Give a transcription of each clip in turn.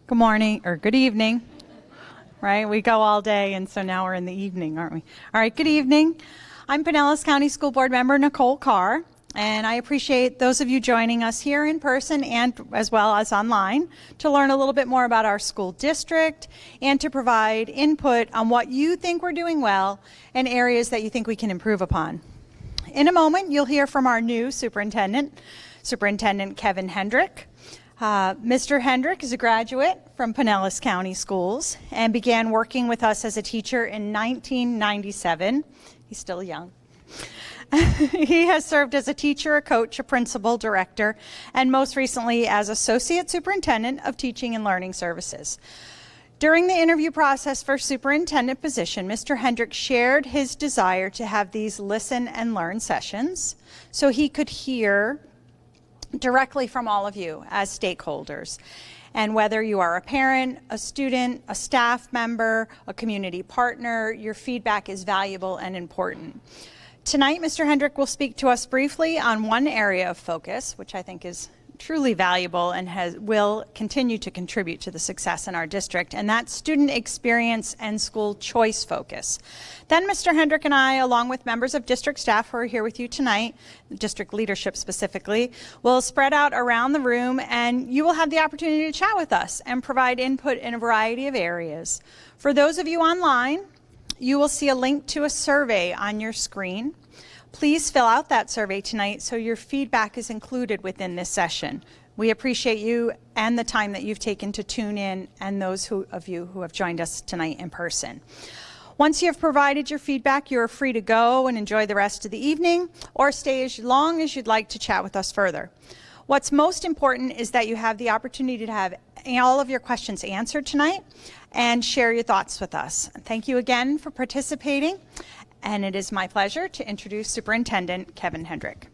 Good morning, or good evening, right? We go all day, and so now we're in the evening, aren't we? All right, good evening. I'm Pinellas County School Board Member Nicole Carr, and I appreciate those of you joining us here in person and as well as online to learn a little bit more about our school district and to provide input on what you think we're doing well and areas that you think we can improve upon. In a moment, you'll hear from our new superintendent, Superintendent Kevin Hendrick. Mr. Hendrick is a graduate from Pinellas County Schools and began working with us as a teacher in 1997. He's still young. He has served as a teacher, a coach, a principal, director, and most recently as Associate Superintendent of Teaching and Learning Services. During the interview process for superintendent position, Mr. Hendrick shared his desire to have these listen and learn sessions so he could hear directly from all of you as stakeholders. And whether you are a parent, a student, a staff member, a community partner, your feedback is valuable and important. Tonight, Mr. Hendrick will speak to us briefly on one area of focus, which I think is truly valuable and will continue to contribute to the success in our district, and that's student experience and school choice focus. Then Mr. Hendrick and I, along with members of district staff who are here with you tonight, district leadership specifically, will spread out around the room, and you will have the opportunity to chat with us and provide input in a variety of areas. For those of you online, you will see a link to a survey on your screen. Please fill out that survey tonight so your feedback is included within this session. We appreciate you and the time that you've taken to tune in and those of you who have joined us tonight in person. Once you have provided your feedback, you're free to go and enjoy the rest of the evening or stay as long as you'd like to chat with us further. What's most important is that you have the opportunity to have all of your questions answered tonight and share your thoughts with us. Thank you again for participating. And it is my pleasure to introduce Superintendent Kevin Hendrick.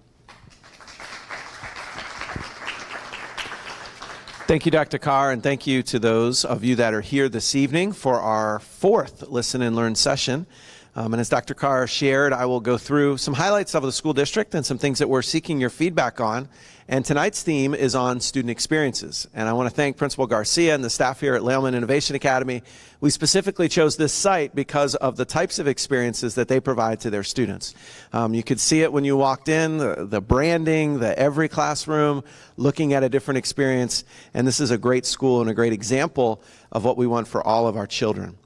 Thank you, Dr. Carr, and thank you to those of you that are here this evening for our fourth Listen and Learn session. And as Dr. Carr shared, I will go through some highlights of the school district and some things that we're seeking your feedback on. And tonight's theme is on student experiences. And I want to thank Principal Garcia and the staff here at Lealman Innovation Academy. We specifically chose this site because of the types of experiences that they provide to their students. You could see it when you walked in, the branding, every classroom, looking at a different experience. And this is a great school and a great example of what we want for all of our children.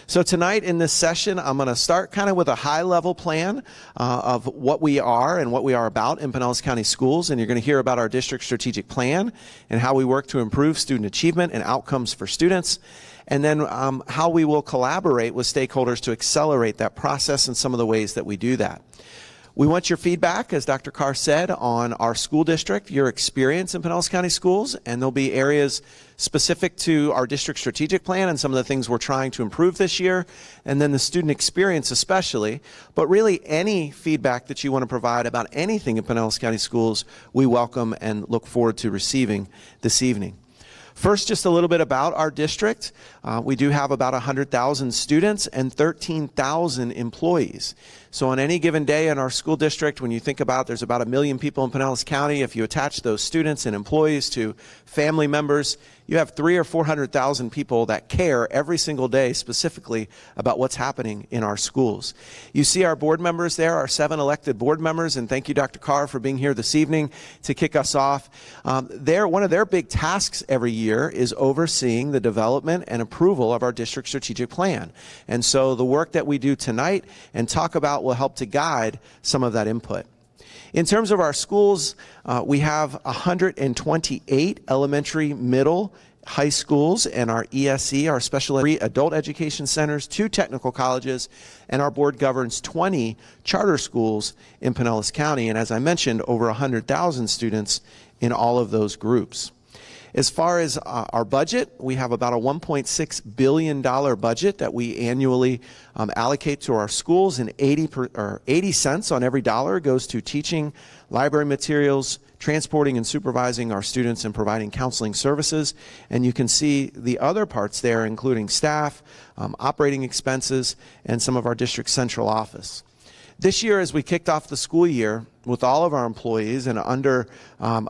So tonight in this session, I'm going to start kind of with a high-level plan of what we are and what we are about in Pinellas County Schools, and you're going to hear about our district strategic plan and how we work to improve student achievement and outcomes for students, and then how we will collaborate with stakeholders to accelerate that process and some of the ways that we do that. We want your feedback, as Dr. Carr said, on our school district, your experience in Pinellas County Schools, and there'll be areas specific to our district strategic plan and some of the things we're trying to improve this year, and then the student experience especially. But really, any feedback that you want to provide about anything in Pinellas County Schools, we welcome and look forward to receiving this evening. First, just a little bit about our district. We do have about 100,000 students and 13,000 employees. So on any given day in our school district, when you think about there's about 1 million people in Pinellas County, if you attach those students and employees to family members, you have 300,000 or 400,000 people that care every single day specifically about what's happening in our schools. You see our board members there, our 7 elected board members, and thank you, Dr. Carr, for being here this evening to kick us off. One of their big tasks every year is overseeing the development and approval of our district strategic plan. And so the work that we do tonight and talk about will help to guide some of that input. In terms of our schools, we have 128 elementary, middle, high schools, and our ESE, our special adult education centers, 2 technical colleges, and our board governs 20 charter schools in Pinellas County, and as I mentioned, over 100,000 students in all of those groups. As far as our budget, we have about a $1.6 billion budget that we annually allocate to our schools, and 80 cents on every dollar goes to teaching, library materials, transporting and supervising our students, and providing counseling services. And you can see the other parts there, including staff, operating expenses, and some of our district central office. This year, as we kicked off the school year, with all of our employees and under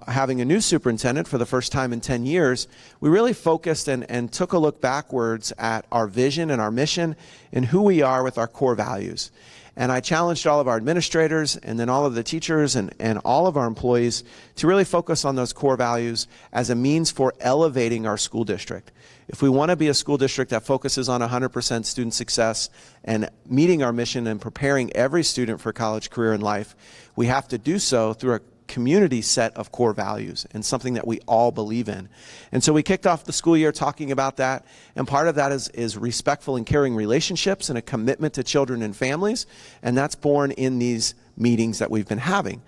having a new superintendent for the first time in 10 years, we really focused and took a look backwards at our vision and our mission and who we are with our core values. And I challenged all of our administrators and then all of the teachers and all of our employees to really focus on those core values as a means for elevating our school district. If we want to be a school district that focuses on 100% student success and meeting our mission and preparing every student for college, career, and life, we have to do so through a community set of core values and something that we all believe in. And so we kicked off the school year talking about that, and part of that is respectful and caring relationships and a commitment to children and families, and that's born in these meetings that we've been having.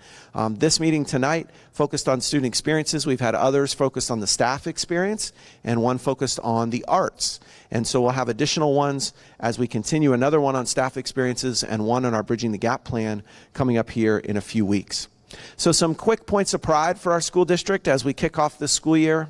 This meeting tonight focused on student experiences. We've had others focused on the staff experience and one focused on the arts. And so we'll have additional ones as we continue, another one on staff experiences and one on our Bridging the Gap plan coming up here in a few weeks. So some quick points of pride for our school district as we kick off this school year.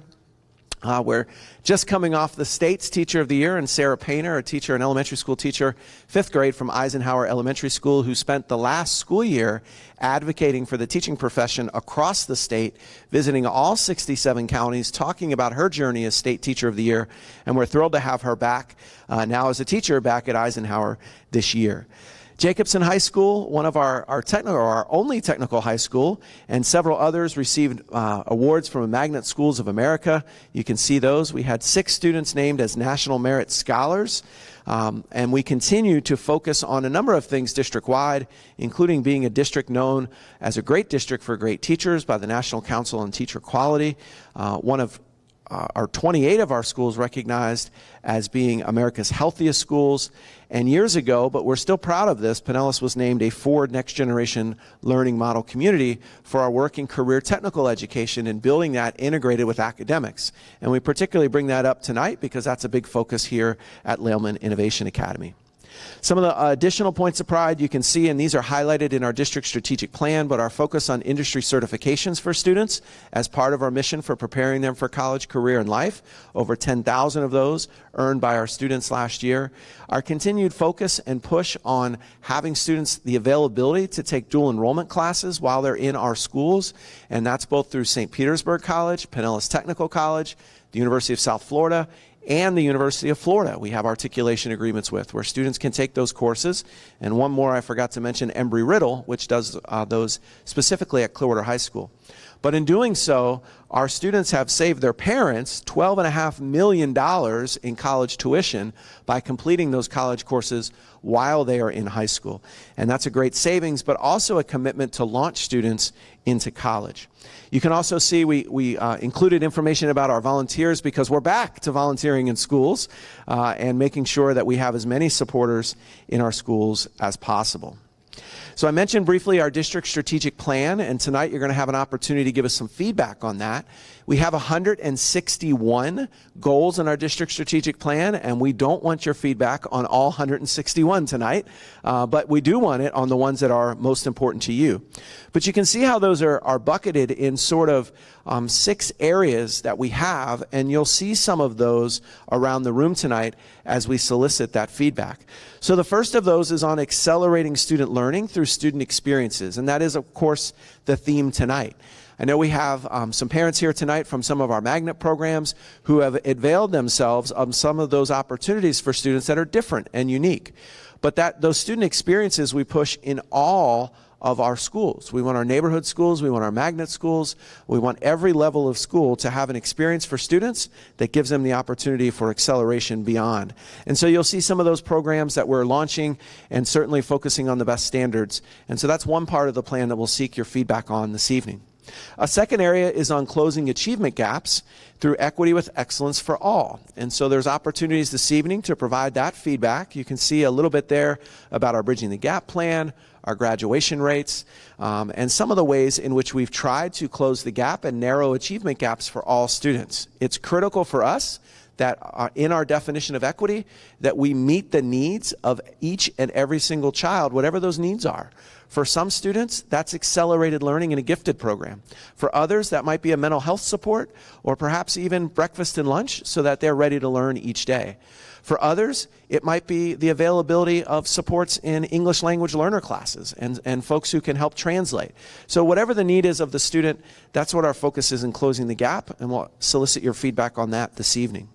We're just coming off the state's Teacher of the Year, and Sarah Painter, a teacher, an elementary school teacher, 5th grade from Eisenhower Elementary School, who spent the last school year advocating for the teaching profession across the state, visiting all 67 counties, talking about her journey as State Teacher of the Year, and we're thrilled to have her back now as a teacher back at Eisenhower this year. Jacobson High School, one of our only technical high school, and several others received awards from Magnet Schools of America. You can see those. We had 6 students named as National Merit Scholars, and we continue to focus on a number of things district-wide, including being a district known as a great district for great teachers by the National Council on Teacher Quality. One of our 28 of our schools recognized as being America's healthiest schools. And years ago, but we're still proud of this, Pinellas was named a Ford Next Generation Learning Model Community for our work in career technical education and building that integrated with academics. And we particularly bring that up tonight because that's a big focus here at Lealman Innovation Academy. Some of the additional points of pride you can see, and these are highlighted in our district strategic plan, but our focus on industry certifications for students as part of our mission for preparing them for college, career, and life. Over 10,000 of those earned by our students last year. Our continued focus and push on having students the availability to take dual enrollment classes while they're in our schools, and that's both through St. Petersburg College, Pinellas Technical College, the University of South Florida, and the University of Florida we have articulation agreements with, where students can take those courses. And one more I forgot to mention, Embry-Riddle, which does those specifically at Clearwater High School. But in doing so, our students have saved their parents $12.5 million in college tuition by completing those college courses while they are in high school. And that's a great savings, but also a commitment to launch students into college. You can also see we included information about our volunteers because we're back to volunteering in schools and making sure that we have as many supporters in our schools as possible. So I mentioned briefly our district strategic plan, and tonight you're going to have an opportunity to give us some feedback on that. We have 161 goals in our district strategic plan, and we don't want your feedback on all 161 tonight, but we do want it on the ones that are most important to you. But you can see how those are bucketed in sort of 6 areas that we have, and you'll see some of those around the room tonight as we solicit that feedback. So the first of those is on accelerating student learning through student experiences, and that is, of course, the theme tonight. I know we have some parents here tonight from some of our magnet programs who have availed themselves of some of those opportunities for students that are different and unique. But those student experiences we push in all of our schools. We want our neighborhood schools, we want our magnet schools, we want every level of school to have an experience for students that gives them the opportunity for acceleration beyond. And so you'll see some of those programs that we're launching and certainly focusing on the best standards. And so that's one part of the plan that we'll seek your feedback on this evening. A second area is on closing achievement gaps through equity with excellence for all. And so there's opportunities this evening to provide that feedback. You can see a little bit there about our Bridging the Gap plan, our graduation rates, and some of the ways in which we've tried to close the gap and narrow achievement gaps for all students. It's critical for us that in our definition of equity, that we meet the needs of each and every single child, whatever those needs are. For some students, that's accelerated learning in a gifted program. For others, that might be a mental health support or perhaps even breakfast and lunch so that they're ready to learn each day. For others, it might be the availability of supports in English language learner classes and folks who can help translate. So whatever the need is of the student, that's what our focus is in closing the gap, and we'll solicit your feedback on that this evening.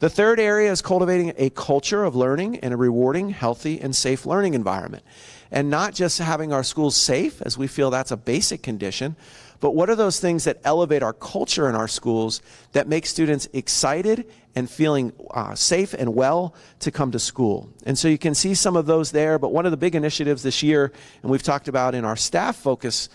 The third area is cultivating a culture of learning in a rewarding, healthy, and safe learning environment. And not just having our schools safe, as we feel that's a basic condition, but what are those things that elevate our culture in our schools that make students excited and feeling safe and well to come to school? And so you can see some of those there, but one of the big initiatives this year, and we've talked about in our staff focus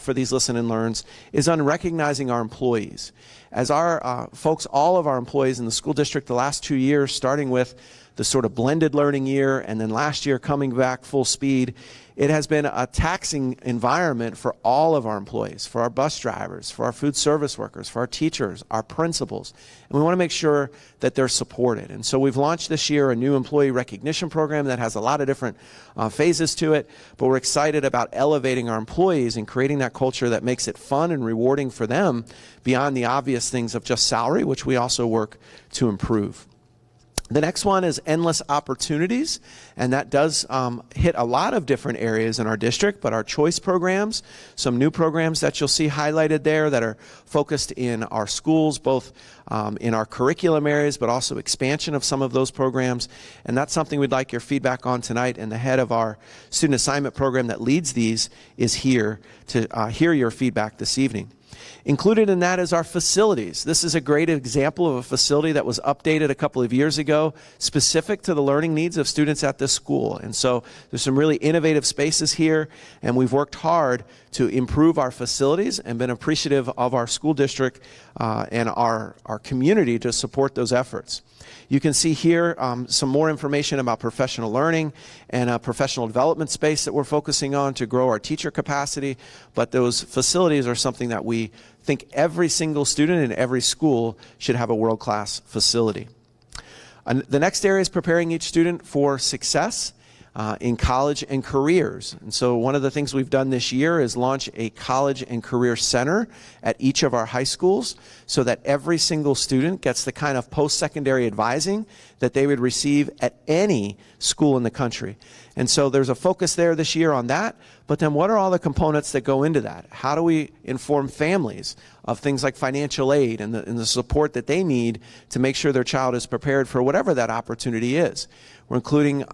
for these Listen and Learns, is on recognizing our employees. As our folks, all of our employees in the school district the last 2 years, starting with the sort of blended learning year and then last year coming back full speed, it has been a taxing environment for all of our employees, for our bus drivers, for our food service workers, for our teachers, our principals. And we want to make sure that they're supported. And so we've launched this year a new employee recognition program that has a lot of different phases to it, but we're excited about elevating our employees and creating that culture that makes it fun and rewarding for them beyond the obvious things of just salary, which we also work to improve. The next one is endless opportunities, and that does hit a lot of different areas in our district, but our choice programs, some new programs that you'll see highlighted there that are focused in our schools, both in our curriculum areas, but also expansion of some of those programs. And that's something we'd like your feedback on tonight, and the head of our student assignment program that leads these is here to hear your feedback this evening. Included in that is our facilities. This is a great example of a facility that was updated a couple of years ago, specific to the learning needs of students at this school. And so there's some really innovative spaces here, and we've worked hard to improve our facilities and been appreciative of our school district and our community to support those efforts. You can see here some more information about professional learning and a professional development space that we're focusing on to grow our teacher capacity, but those facilities are something that we think every single student in every school should have a world-class facility. The next area is preparing each student for success in college and careers. And so one of the things we've done this year is launch a college and career center at each of our high schools so that every single student gets the kind of post-secondary advising that they would receive at any school in the country. And so there's a focus there this year on that, but then what are all the components that go into that? How do we inform families of things like financial aid and the support that they need to make sure their child is prepared for whatever that opportunity is? We're including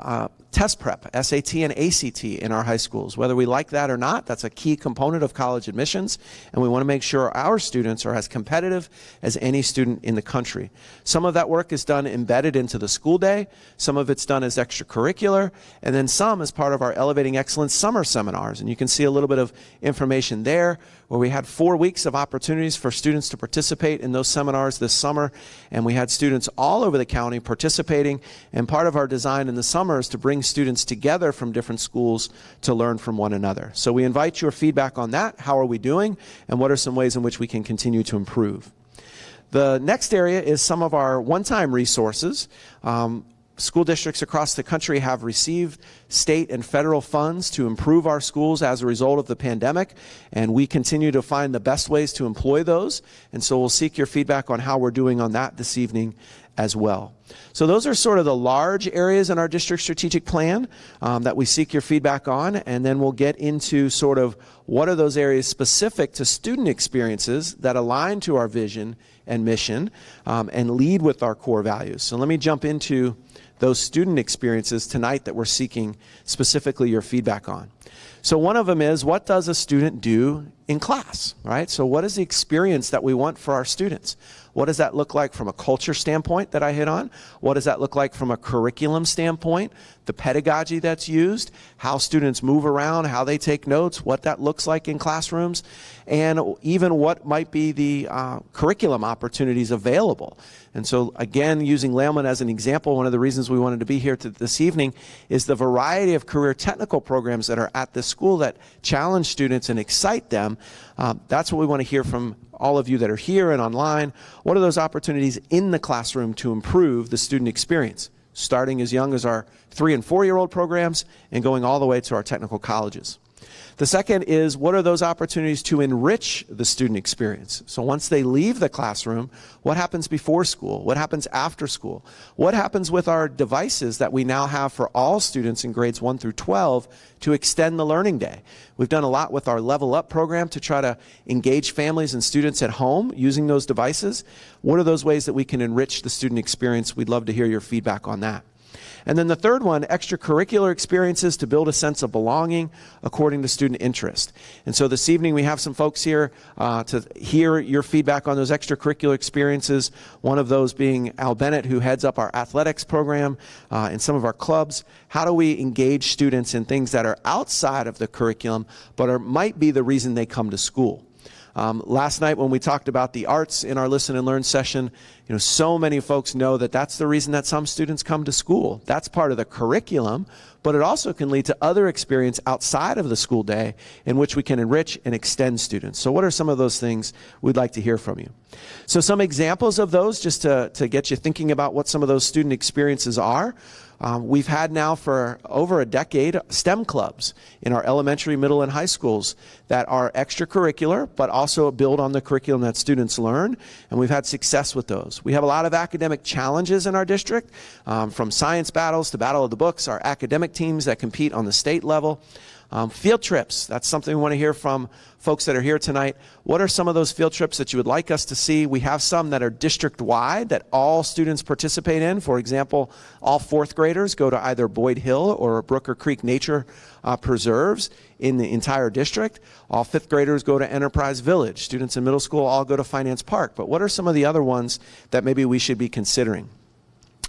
test prep, SAT and ACT in our high schools. Whether we like that or not, that's a key component of college admissions, and we want to make sure our students are as competitive as any student in the country. Some of that work is done embedded into the school day, some of it's done as extracurricular, and then some as part of our Elevating Excellence summer seminars. And you can see a little bit of information there where we had 4 weeks of opportunities for students to participate in those seminars this summer, and we had students all over the county participating, and part of our design in the summer is to bring students together from different schools to learn from one another. So we invite your feedback on that. How are we doing, and what are some ways in which we can continue to improve? The next area is some of our one-time resources. School districts across the country have received state and federal funds to improve our schools as a result of the pandemic, and we continue to find the best ways to employ those. And so we'll seek your feedback on how we're doing on that this evening as well. So those are sort of the large areas in our district strategic plan that we seek your feedback on, and then we'll get into sort of what are those areas specific to student experiences that align to our vision and mission and lead with our core values. So let me jump into those student experiences tonight that we're seeking specifically your feedback on. So one of them is, what does a student do in class, right? So what is the experience that we want for our students? What does that look like from a culture standpoint that I hit on? What does that look like from a curriculum standpoint? The pedagogy that's used, how students move around, how they take notes, what that looks like in classrooms, and even what might be the curriculum opportunities available. And so again, using Lealman as an example, one of the reasons we wanted to be here this evening is the variety of career technical programs that are at this school that challenge students and excite them. That's what we want to hear from all of you that are here and online. What are those opportunities in the classroom to improve the student experience, starting as young as our 3- and 4-year-old programs and going all the way to our technical colleges? The second is, what are those opportunities to enrich the student experience? So once they leave the classroom, what happens before school? What happens after school? What happens with our devices that we now have for all students in grades 1 through 12 to extend the learning day? We've done a lot with our Level Up program to try to engage families and students at home using those devices. What are those ways that we can enrich the student experience? We'd love to hear your feedback on that. And then the third one, extracurricular experiences to build a sense of belonging according to student interest. And so this evening we have some folks here to hear your feedback on those extracurricular experiences, one of those being Al Bennett, who heads up our athletics program and some of our clubs. How do we engage students in things that are outside of the curriculum but might be the reason they come to school? Last night when we talked about the arts in our Listen and Learn session, so many folks know that that's the reason that some students come to school. That's part of the curriculum, but it also can lead to other experience outside of the school day in which we can enrich and extend students. So what are some of those things we'd like to hear from you? So some examples of those, just to get you thinking about what some of those student experiences are. We've had now for over a decade STEM clubs in our elementary, middle, and high schools that are extracurricular, but also build on the curriculum that students learn, and we've had success with those. We have a lot of academic challenges in our district, from science battles to Battle of the Books, our academic teams that compete on the state level. Field trips, that's something we want to hear from folks that are here tonight. What are some of those field trips that you would like us to see? We have some that are district-wide that all students participate in. For example, all fourth graders go to either Boyd Hill or Brooker Creek Nature Preserves in the entire district. All fifth graders go to Enterprise Village. Students in middle school all go to Finance Park. But what are some of the other ones that maybe we should be considering?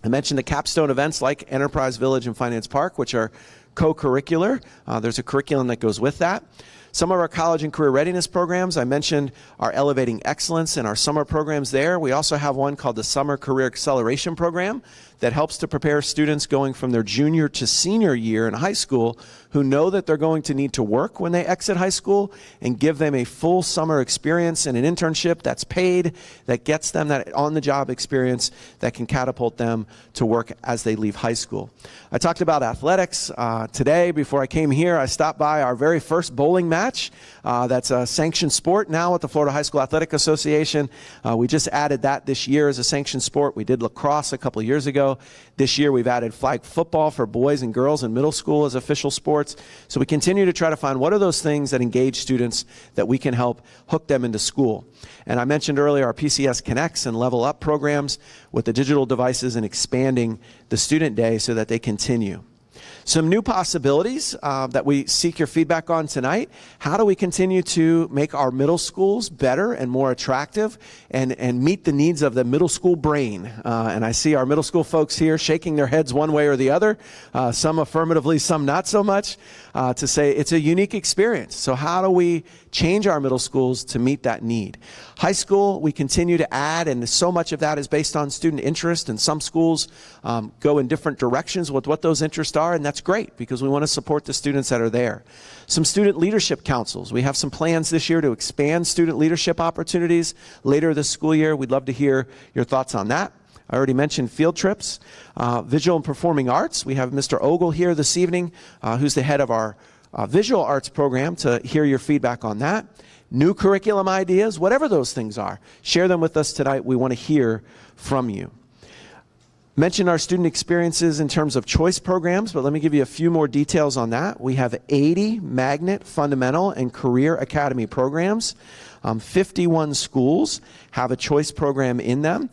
I mentioned the capstone events like Enterprise Village and Finance Park, which are co-curricular. There's a curriculum that goes with that. Some of our college and career readiness programs, I mentioned our Elevating Excellence and our summer programs there. We also have one called the Summer Career Acceleration Program that helps to prepare students going from their junior to senior year in high school who know that they're going to need to work when they exit high school, and give them a full summer experience and an internship that's paid, that gets them that on-the-job experience that can catapult them to work as they leave high school. I talked about athletics. Today, before I came here, I stopped by our very first bowling match. That's a sanctioned sport now at the Florida High School Athletic Association. We just added that this year as a sanctioned sport. We did lacrosse a couple years ago. This year we've added flag football for boys and girls in middle school as official sports. So we continue to try to find what are those things that engage students that we can help hook them into school. And I mentioned earlier our PCS Connects and Level Up programs with the digital devices and expanding the student day so that they continue. Some new possibilities that we seek your feedback on tonight. How do we continue to make our middle schools better and more attractive and meet the needs of the middle school brain? And I see our middle school folks here shaking their heads one way or the other, some affirmatively, some not so much, to say it's a unique experience. So how do we change our middle schools to meet that need? High school, we continue to add, and so much of that is based on student interest, and some schools go in different directions with what those interests are, and that's great because we want to support the students that are there. Some student leadership councils. We have some plans this year to expand student leadership opportunities later this school year. We'd love to hear your thoughts on that. I already mentioned field trips. Visual and performing arts. We have Mr. Ogle here this evening, who's the head of our visual arts program, to hear your feedback on that. New curriculum ideas, whatever those things are, share them with us tonight. We want to hear from you. Mention our student experiences in terms of choice programs, but let me give you a few more details on that. We have 80 magnet, fundamental, and career academy programs. 51 schools have a choice program in them,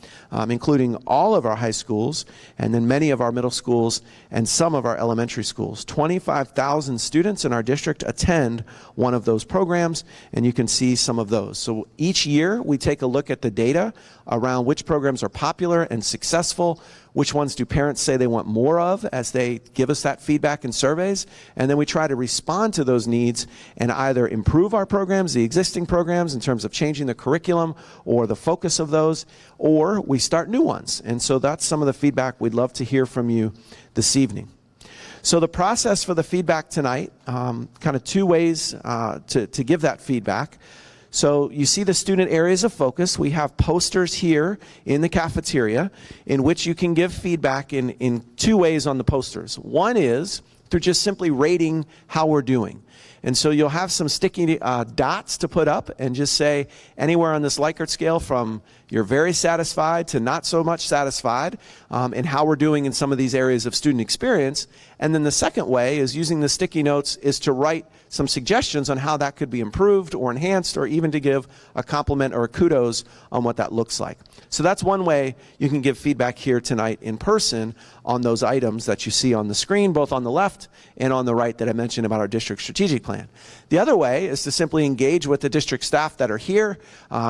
including all of our high schools, and then many of our middle schools and some of our elementary schools. 25,000 students in our district attend one of those programs, and you can see some of those. So each year we take a look at the data around which programs are popular and successful, which ones do parents say they want more of as they give us that feedback in surveys, and then we try to respond to those needs and either improve our programs, the existing programs, in terms of changing the curriculum or the focus of those, or we start new ones. And so that's some of the feedback we'd love to hear from you this evening. So the process for the feedback tonight, kind of two ways to give that feedback. So you see the student areas of focus. We have posters here in the cafeteria in which you can give feedback in two ways on the posters. One is through just simply rating how we're doing. And so you'll have some sticky dots to put up and just say anywhere on this Likert scale from you're very satisfied to not so much satisfied in how we're doing in some of these areas of student experience. And then the second way is using the sticky notes is to write some suggestions on how that could be improved or enhanced, or even to give a compliment or a kudos on what that looks like. So that's one way you can give feedback here tonight in person on those items that you see on the screen, both on the left and on the right that I mentioned about our district strategic plan. The other way is to simply engage with the district staff that are here.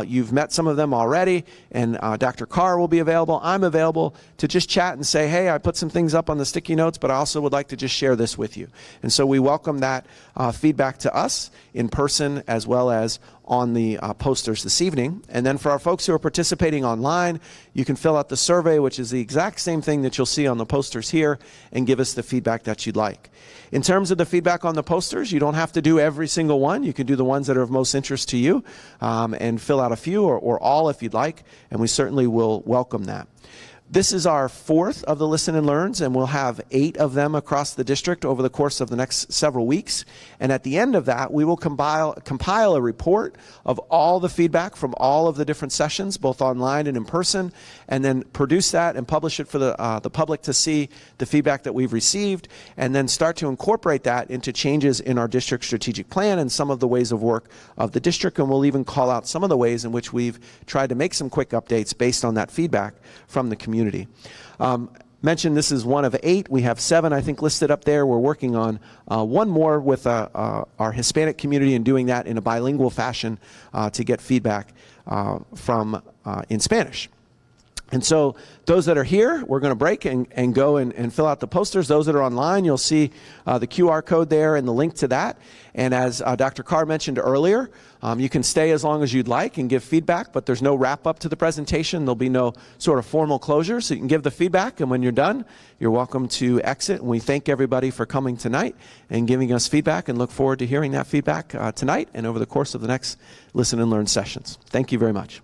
You've met some of them already, and Dr. Carr will be available. I'm available to just chat and say, hey, I put some things up on the sticky notes, but I also would like to just share this with you. And so we welcome that feedback to us in person as well as on the posters this evening. And then for our folks who are participating online, you can fill out the survey, which is the exact same thing that you'll see on the posters here, and give us the feedback that you'd like. In terms of the feedback on the posters, you don't have to do every single one. You can do the ones that are of most interest to you and fill out a few or all if you'd like, and we certainly will welcome that. This is our fourth of the Listen and Learns, and we'll have 8 of them across the district over the course of the next several weeks. And at the end of that, we will compile a report of all the feedback from all of the different sessions, both online and in person, and then produce that and publish it for the public to see the feedback that we've received, and then start to incorporate that into changes in our district strategic plan and some of the ways of work of the district. And we'll even call out some of the ways in which we've tried to make some quick updates based on that feedback from the community. Mentioned this is one of 8. We have 7, I think, listed up there. We're working on one more with our Hispanic community and doing that in a bilingual fashion to get feedback from in Spanish. And so those that are here, we're going to break and go and fill out the posters. Those that are online, you'll see the QR code there and the link to that. And as Dr. Carr mentioned earlier, you can stay as long as you'd like and give feedback, but there's no wrap-up to the presentation. There'll be no sort of formal closure, so you can give the feedback, and when you're done, you're welcome to exit. And we thank everybody for coming tonight and giving us feedback, and look forward to hearing that feedback tonight and over the course of the next Listen and Learn sessions. Thank you very much.